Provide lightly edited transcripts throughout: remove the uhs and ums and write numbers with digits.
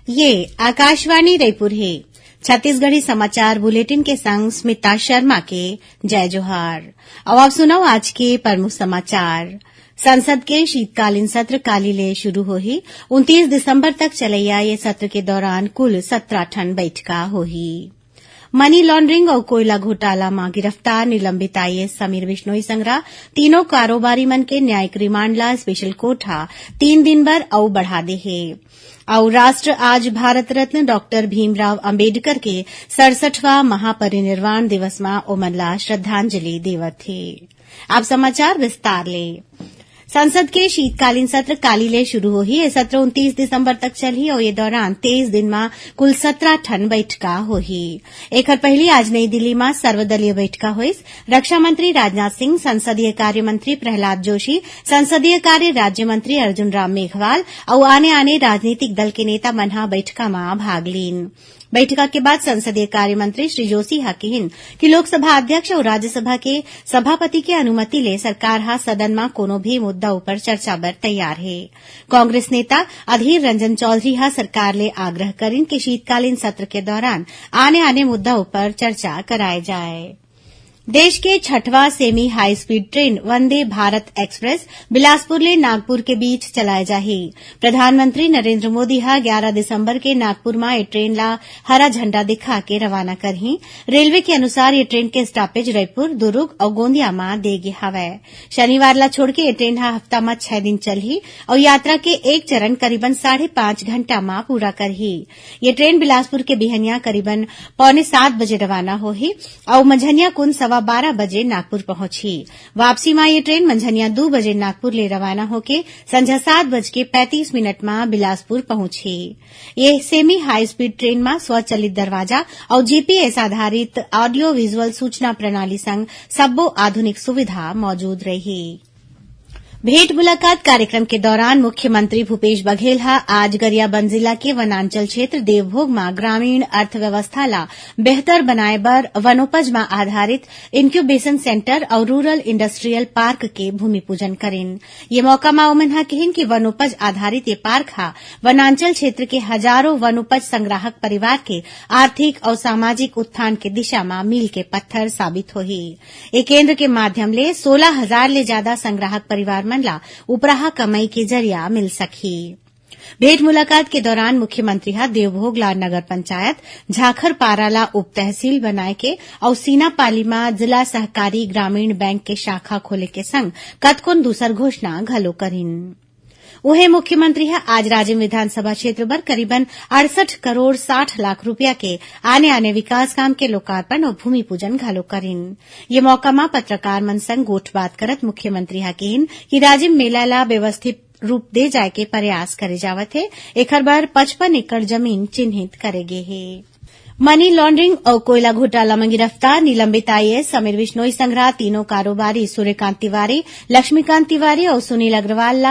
ये आकाशवाणी रायपुर है। छत्तीसगढ़ी समाचार बुलेटिन के संग स्मिता शर्मा के जय जोहार। अब आप सुनाओ आज के प्रमुख समाचार। संसद के शीतकालीन सत्र कालीले शुरू होही। 29 दिसंबर तक चलैया ये सत्र के दौरान कुल 17 ठन बैठका होही। मनी लॉन्ड्रिंग और कोयला घोटाला में गिरफ्तार निलंबित आईएएस समीर बिश्नोई संगरा तीनों कारोबारी मन के न्यायिक रिमांड ला स्पेशल कोर्ट 3 दिन बर अउ बढ़ा दे है। और राष्ट्र आज भारत रत्न डॉक्टर भीमराव अंबेडकर के 67वां महापरिनिर्वाण दिवस में ओमन ला श्रद्धांजलि देवत है। अब समाचार विस्तार ले। संसद के शीतकालीन सत्र कालीले शुरू होही। ये सत्र 29 दिसंबर तक चलही और ये दौरान 23 दिन में कुल 17 ठन बैठका होही। एकर पहली आज नई दिल्ली में सर्वदलीय बैठका होइस। रक्षा मंत्री राजनाथ सिंह, संसदीय कार्य मंत्री प्रहलाद जोशी, संसदीय कार्य राज्य मंत्री अर्जुन राम मेघवाल और आने राजनीतिक दल के नेता मन बैठका में भाग लीन। बैठका के बाद संसदीय कार्य मंत्री श्री जोशी कहिन कि लोकसभा अध्यक्ष और राज्यसभा के सभापति के अनुमति ले सरकार सदन में कोनो भी मुद्दा ऊपर चर्चा बर तैयार है। कांग्रेस नेता अधीर रंजन चौधरी सरकार ले आग्रह करिन कि शीतकालीन सत्र के दौरान आने मुद्दा ऊपर चर्चा कराए जाए। देश के 6वां सेमी हाई speed train Vande Bharat express Bilaspur ले नागपुर के बीच चलाए जाही। प्रधानमंत्री नरेंद्र मोदी 11 दिसंबर के नागपुर में ये ट्रेन ला हरा झंडा दिखा के रवाना करही। रेलवे के अनुसार ये ट्रेन के स्टॉपेज रायपुर, दुर्ग और गोंदिया में देगे हवै। शनिवार ला छोड़ के ये ट्रेन हफ्ता में 6 दिन चलही और यात्रा के एक चरण करीबन 5.5 घंटा में पूरा करही। ये ट्रेन बिलासपुर के बिहनिया करीबन 6:45 बजे रवाना होही और मंझनिया कुन 12 बजे नागपुर पहुंची। वापसी में ये ट्रेन मंझनिया 2 बजे नागपुर ले रवाना होके संझा 7:35 में बिलासपुर पहुंची। ये सेमी हाई स्पीड ट्रेन में स्वचालित दरवाजा और जीपीएस आधारित ऑडियो विजुअल सूचना प्रणाली संग सब्बो आधुनिक सुविधा मौजूद रही। भेंट मुलाकात कार्यक्रम के दौरान मुख्यमंत्री भूपेश बघेल आज गरियाबंद जिला के वनांचल क्षेत्र देवभोग में ग्रामीण अर्थव्यवस्था ला बेहतर बनाए बर वनोपज में आधारित इंक्यूबेशन सेंटर और रूरल इंडस्ट्रियल पार्क के भूमि पूजन करेन। ये मौका में ओमन कहिन कि वनोपज आधारित ये पार्क वनांचल क्षेत्र के हजारों वनोपज संग्राहक परिवार के आर्थिक और सामाजिक उत्थान के दिशा में मील के पत्थर साबित होही। ये केंद्र के माध्यम ले 16,000 ले ज्यादा संग्राहक परिवार मनला उपराहा कमाई के जरिया मिल सकी। भेंट मुलाकात के दौरान मुख्यमंत्री देवभोग ला नगर पंचायत, झाखरपारा ला उप तहसील बनाए के और सीनापाली में जिला सहकारी ग्रामीण बैंक के शाखा खोले के संग कतकोन दूसर घोषणा घलो करिन। उहे मुख्यमंत्री आज राजिम विधानसभा क्षेत्र पर करीबन 68 करोड़ 60 लाख रुपया के आने विकास काम के लोकार्पण और भूमि पूजन घलो करिन। ये मौका में पत्रकार मन संग गोठ बात करत मुख्यमंत्री कहिन कि राजिम मेला ला व्यवस्थित रूप दे जाए के प्रयास करे जावत है। एकर बार 55 एकड़ जमीन चिन्हित करे गे है। मनी लॉन्ड्रिंग और कोयला घोटाला में गिरफ्तार निलंबित आईएएस समीर बिश्नोई संगरा तीनों कारोबारी सूर्यकांत तिवारी, लक्ष्मीकांत तिवारी और सुनील अग्रवाल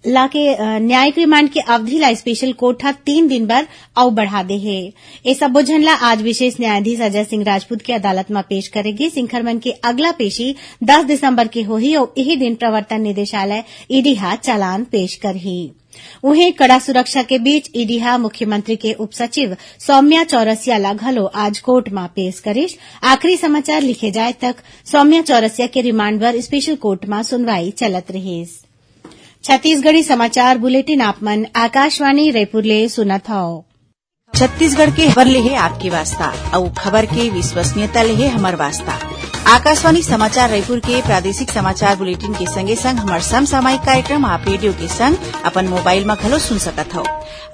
ला के न्यायिक रिमांड की अवधि ला स्पेशल कोर्ट 3 दिन बर अउ बढ़ा दे है। ये सब्बो झन ला आज विशेष न्यायाधीश अजय सिंह राजपूत की अदालत में पेश करेगी। सिंखरमन की अगला पेशी 10 दिसंबर के होही और यही दिन प्रवर्तन निदेशालय ईडी चालान पेश करही। उन्हें कड़ा सुरक्षा के बीच ईडी मुख्यमंत्री के उप सचिव सौम्या चौरसिया ला घलो आज कोर्ट में पेश करिश। आखिरी समाचार लिखे जाए तक सौम्या चौरसिया के रिमांड पर स्पेशल कोर्ट में सुनवाई चलत रहीस। छत्तीसगढ़ी समाचार बुलेटिन आपमन आकाशवाणी रायपुर ले सुनत हौ। छत्तीसगढ़ के खबर ले है आपकी वास्ता और खबर के विश्वसनीयता ले है हमार वास्ता। आकाशवाणी समाचार रायपुर के प्रादेशिक समाचार बुलेटिन के संगे संग हमार समसामयिक कार्यक्रम आप रेडियो के संग अपन मोबाइल में घलो सुन सकत हो।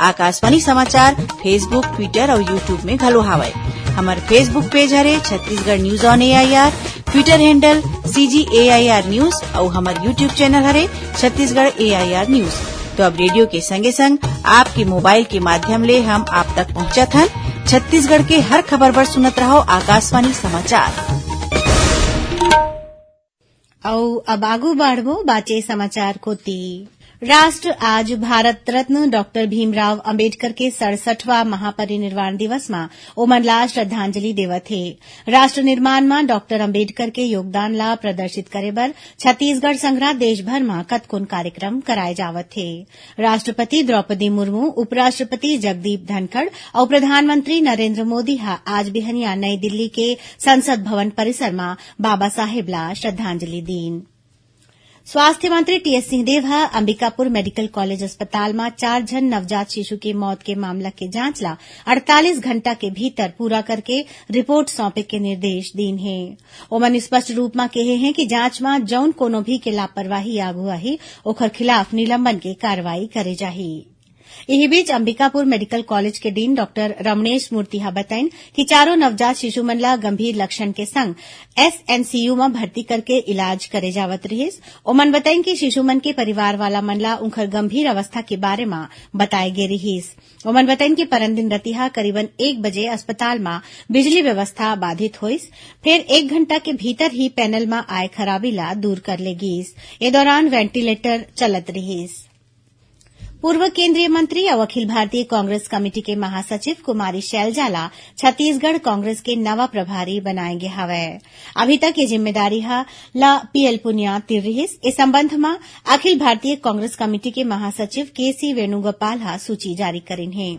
आकाशवाणी समाचार फेसबुक, ट्विटर और यूट्यूब में घलो हावय। हमार फेसबुक पेज हरे Chhattisgarh news on AIR, Twitter handle CGAIR news और हमार यूट्यूब चैनल हरे छत्तीसगढ़ AIR न्यूज। तो अब रेडियो के संगे संग आपके मोबाइल के माध्यम ले हम आप तक पहुंचत हन। छत्तीसगढ़ के हर खबर पर सुनत रहो आकाशवाणी समाचार। अब आगू बढ़बो बाचे समाचार कोती। राष्ट्र आज भारत रत्न डॉक्टर भीमराव अंबेडकर के 67वां महापरिनिर्वाण दिवस में ओमन ला श्रद्धांजलि देवत है। राष्ट्र निर्माण में डॉक्टर अंबेडकर के योगदान ला प्रदर्शित करे बर छत्तीसगढ़ संघरा देशभर में कतकोन कार्यक्रम कराए जावत है। राष्ट्रपति द्रौपदी मुर्मू, उपराष्ट्रपति जगदीप धनखड़ और प्रधानमंत्री नरेंद्र मोदी आज बिहनिया नई दिल्ली के संसद भवन परिसर में बाबा साहेब ला श्रद्धांजलि दीन। स्वास्थ्य मंत्री TS Singhdeo Ambikapur medical college अस्पताल में 4 जन नवजात शिशु की मौत के मामला के जांच ला 48 घंटा के भीतर पूरा करके रिपोर्ट सौंपे के निर्देश दीन है। ओमन स्पष्ट रूप में कहे हैं कि जांच में जौन कोनो भी के लापरवाही या अगुवाही ओकर खिलाफ निलंबन के कार्रवाई करे जाही। यही बीच अंबिकापुर मेडिकल कॉलेज के डीन डॉक्टर रमणेश मूर्ति बताइन कि चारों नवजात शिशु मन ला गंभीर लक्षण के संग एसएनसीयू में भर्ती करके इलाज करे जावत रहिस। ओमन बताइन कि शिशु मन के परिवार वाला मन ला उनकर गंभीर अवस्था के बारे में बताए गे रहिस। ओमन बताइन कि परनदिन रतिहा करीबन 1 बजे अस्पताल में बिजली व्यवस्था बाधित होइस, फिर 1 घंटा के भीतर ही पैनल में आए खराबी ला दूर कर लेगिस। ए दौरान वेंटिलेटर चलत रहिस। पूर्व केंद्रीय मंत्री और अखिल भारतीय कांग्रेस कमेटी के महासचिव कुमारी शैलजा ला छत्तीसगढ़ कांग्रेस के नवा प्रभारी बनाए गे हवै। अभी तक ये जिम्मेदारी ला पीएल पुनिया तिर रहिस। इस संबंध में अखिल भारतीय कांग्रेस कमेटी के महासचिव केसी वेणुगोपाल सूची जारी करिन है।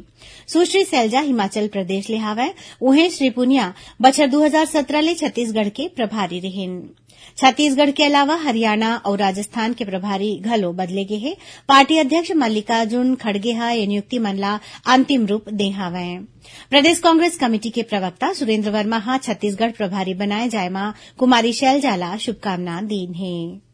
सुश्री शैलजा हिमाचल प्रदेश ले हवै, उहें श्री पुनिया बछर 2017 ले छत्तीसगढ़ के प्रभारी रहिन। छत्तीसगढ़ के अलावा हरियाणा और राजस्थान के प्रभारी घलो बदले गे हे। पार्टी अध्यक्ष मल्लिकार्जुन खड़गे ये नियुक्ति मन ला अंतिम रूप दे हवै। प्रदेश कांग्रेस कमेटी के प्रवक्ता सुरेंद्र वर्मा छत्तीसगढ़ प्रभारी बनाए जाए मा कुमारी शैलजा ला शुभकामना दीन है।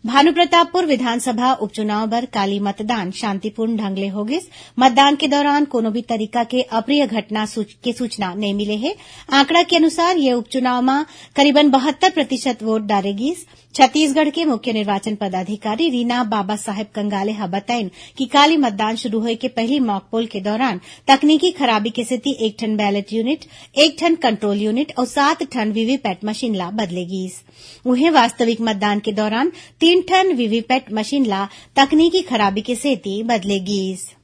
भानुप्रतापपुर विधानसभा उपचुनाव बर काली मतदान शांतिपूर्ण ढंग ले होगिस। मतदान के दौरान कोनो भी तरीका के अप्रिय घटना के सूचना नहीं मिले है। आंकड़ा के अनुसार ये उपचुनाव में करीबन 72% वोट डाले गिस। छत्तीसगढ़ के मुख्य निर्वाचन पदाधिकारी रीना बाबा साहेब कंगाले बताइन कि काली मतदान शुरू होए के पहली मॉकपोल के दौरान तकनीकी खराबी के स्थिति 1 ठन बैलेट यूनिट, 1 ठन कंट्रोल यूनिट और 7 ठन वीवीपैट मशीन ला बदले गिस। उन्हें वास्तविक मतदान के दौरान 3 ठन वीवीपैट मशीन ला तकनीकी खराबी के सेती बदले गिस।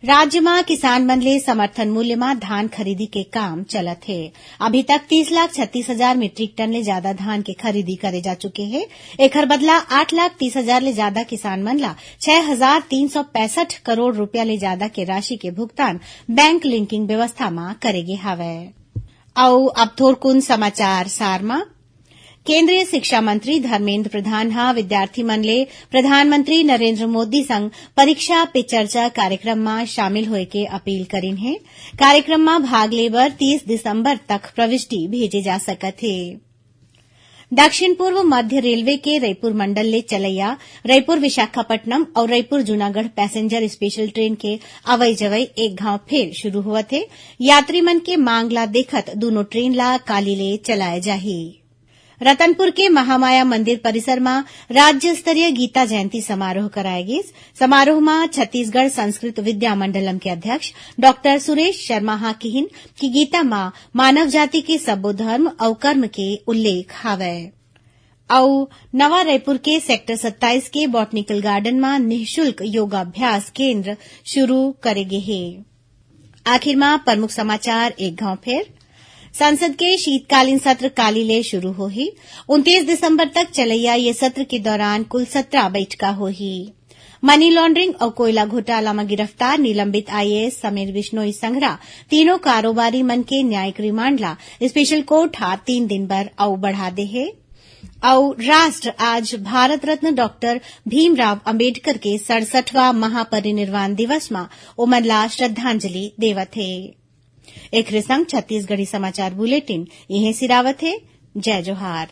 राज्य में किसान मन ले समर्थन मूल्य में धान खरीदी के काम चलत है। अभी तक 30,36,000 मीट्रिक टन ले ज्यादा धान के खरीदी करे जा चुके हैं। एकर बदला 8,30,000 ले ज्यादा किसान मन ला 6,365 करोड़ रुपया ले ज्यादा के राशि के भुगतान बैंक लिंकिंग व्यवस्था में करेगे हवै। और अब थोरकुन समाचार सार में केंद्रीय शिक्षा मंत्री धर्मेंद्र प्रधान विद्यार्थी मन ले प्रधानमंत्री नरेंद्र मोदी संग परीक्षा पे चर्चा कार्यक्रम में शामिल होए के अपील करिन है। कार्यक्रम में भाग ले बर 30 दिसंबर तक प्रविष्टि भेजे जा सकत है। दक्षिण पूर्व मध्य रेलवे के रायपुर मंडल ले चलैया रायपुर विशाखापट्टनम और Raipur Junagadh passenger special train के अवई जवई एक घाव फिर शुरू हुआ थे। यात्री मन के मांग ला देखत दोनों ट्रेन ला काली ले चलाए जाही। रतनपुर के महामाया मंदिर परिसर में राज्य स्तरीय गीता जयंती समारोह कराएगी। समारोह में छत्तीसगढ़ संस्कृत विद्या मंडलम के अध्यक्ष डॉक्टर सुरेश शर्मा कहिन कि गीता मां मानव जाति के सब्बो धर्म और कर्म के उल्लेख हावै। और नवा रायपुर के सेक्टर 27 के बॉटनिकल गार्डन में निःशुल्क योगाभ्यास केंद्र शुरू करेगे है। आखिर में प्रमुख समाचार एक गांव फिर संसद के शीतकालीन सत्र काली ले शुरू होही। 29 दिसंबर तक चलैया ये सत्र के दौरान कुल 17 बैठका होही। मनी लॉन्ड्रिंग और कोयला घोटाला में गिरफ्तार निलंबित आईएएस समीर बिश्नोई संघरा तीनों कारोबारी मन के न्यायिक रिमांड ला स्पेशल कोर्ट 3 दिन बर और बढ़ा दे है। और राष्ट्र आज भारत रत्न डॉक्टर भीमराव अंबेडकर के 67वां महापरिनिर्वाण दिवस में ओमन ला श्रद्धांजलि देवत है। एक संग छत्तीसगढ़ी समाचार बुलेटिन यही सिरावत है। जय जोहार।